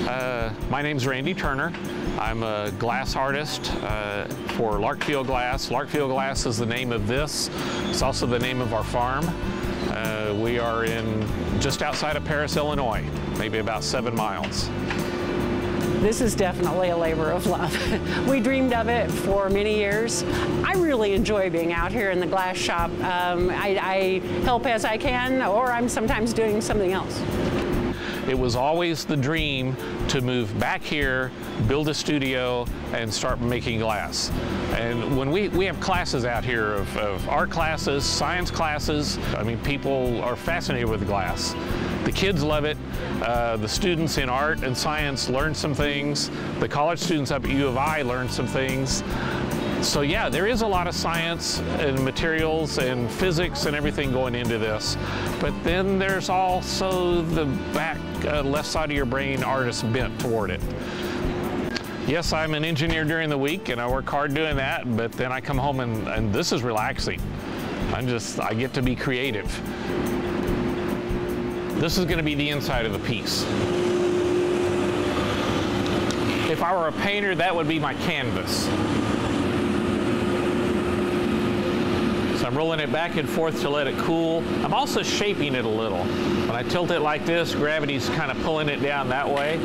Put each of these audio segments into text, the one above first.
My name's Randy Turner. I'm a glass artist for Larkfield Glass. Larkfield Glass is the name of this. It's also the name of our farm. We are in just outside of Paris, Illinois, maybe about 7 miles. This is definitely a labor of love. We dreamed of it for many years. I really enjoy being out here in the glass shop. I help as I can, or I'm sometimes doing something else. It was always the dream to move back here, build a studio, and start making glass. And when we have classes out here of art classes, science classes, I mean, people are fascinated with glass. The kids love it. The students in art and science learn some things. The college students up at U of I learn some things. So yeah, there is a lot of science and materials and physics and everything going into this. But then there's also the back left side of your brain artist bent toward it. Yes, I'm an engineer during the week and I work hard doing that, but then I come home and this is relaxing. I get to be creative. This is going to be the inside of the piece. If I were a painter, that would be my canvas. So I'm rolling it back and forth to let it cool. I'm also shaping it a little. When I tilt it like this, gravity's kind of pulling it down that way.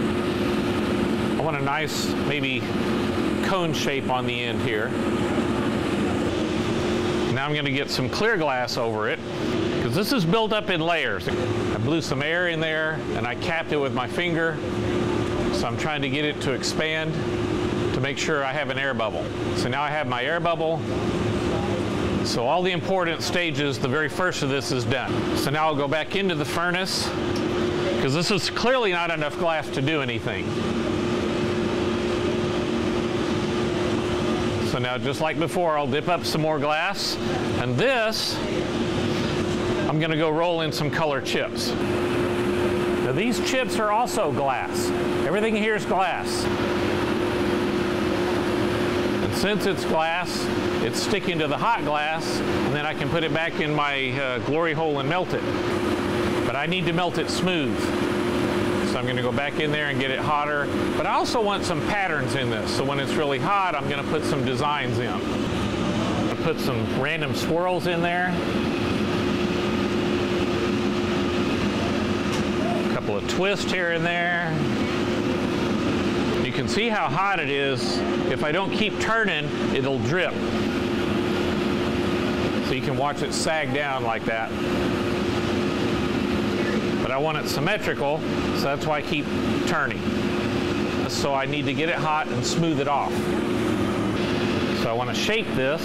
I want a nice, maybe cone shape on the end here. Now I'm going to get some clear glass over it, because this is built up in layers. I blew some air in there and I capped it with my finger. So I'm trying to get it to expand to make sure I have an air bubble. So now I have my air bubble. So all the important stages, the very first of this is done. So now I'll go back into the furnace, because this is clearly not enough glass to do anything. So now, just like before, I'll dip up some more glass, and this, I'm going to go roll in some color chips. Now these chips are also glass. Everything here is glass. And since it's glass, it's sticking to the hot glass, and then I can put it back in my glory hole and melt it. But I need to melt it smooth. So I'm going to go back in there and get it hotter. But I also want some patterns in this. So when it's really hot, I'm going to put some designs in. I'm going to put some random swirls in there. A couple of twists here and there. You can see how hot it is. If I don't keep turning, it'll drip. So you can watch it sag down like that. But I want it symmetrical, so that's why I keep turning. So I need to get it hot and smooth it off. So I want to shape this.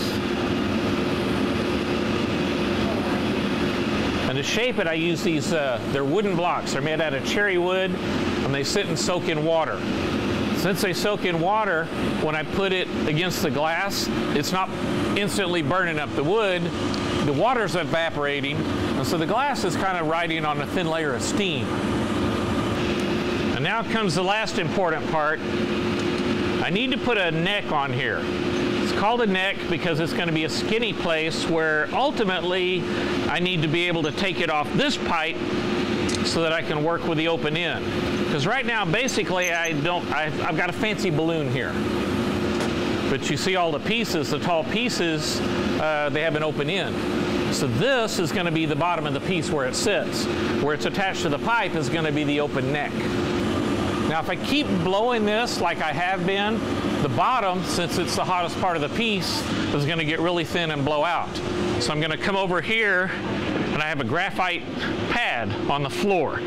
And to shape it, I use these, they're wooden blocks. They're made out of cherry wood, and they sit and soak in water. Since they soak in water, when I put it against the glass, it's not instantly burning up the wood. The water's evaporating, and so the glass is kind of riding on a thin layer of steam. And now comes the last important part. I need to put a neck on here. It's called a neck because it's going to be a skinny place where ultimately I need to be able to take it off this pipe so that I can work with the open end. Because right now, basically, I've got a fancy balloon here. But you see all the pieces, the tall pieces, they have an open end. So this is going to be the bottom of the piece where it sits. Where it's attached to the pipe is going to be the open neck. Now if I keep blowing this like I have been, the bottom, since it's the hottest part of the piece, is going to get really thin and blow out. So I'm going to come over here, and I have a graphite pad on the floor.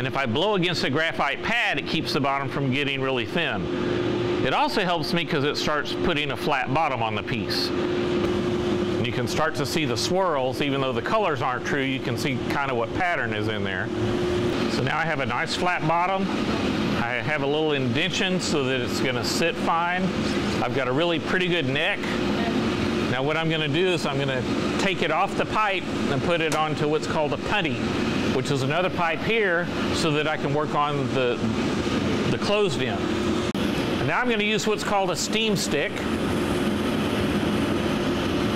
If I blow against a graphite pad, it keeps the bottom from getting really thin. It also helps me because it starts putting a flat bottom on the piece. And you can start to see the swirls, even though the colors aren't true, you can see kind of what pattern is in there. So now I have a nice flat bottom. I have a little indentation so that it's going to sit fine. I've got a really pretty good neck. Now what I'm going to do is I'm going to take it off the pipe and put it onto what's called a putty, which is another pipe here, so that I can work on the closed end. And now I'm going to use what's called a steam stick.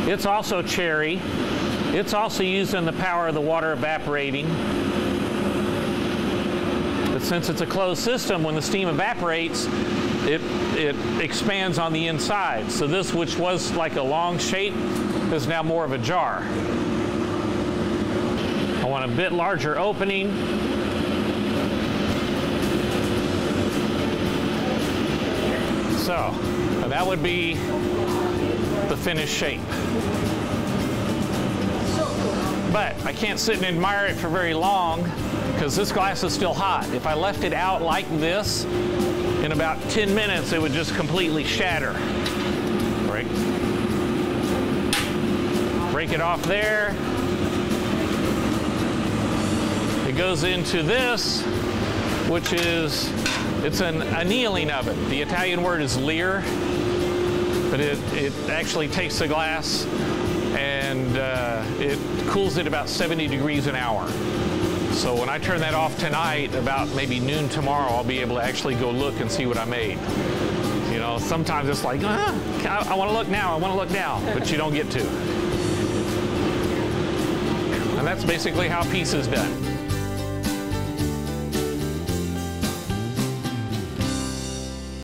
It's also cherry. It's also used in the power of the water evaporating. But since it's a closed system, when the steam evaporates, it expands on the inside. So this, which was like a long shape, is now more of a jar. I want a bit larger opening. So that would be the finished shape. But I can't sit and admire it for very long because this glass is still hot. If I left it out like this, in about 10 minutes it would just completely shatter. Break it off there. It goes into this, which is, it's an annealing oven. The Italian word is leer, but it actually takes the glass and it cools it about 70 degrees an hour. So when I turn that off tonight, about maybe noon tomorrow, I'll be able to actually go look and see what I made. You know, sometimes it's like, I want to look now, I want to look now, but you don't get to. And that's basically how a piece is done.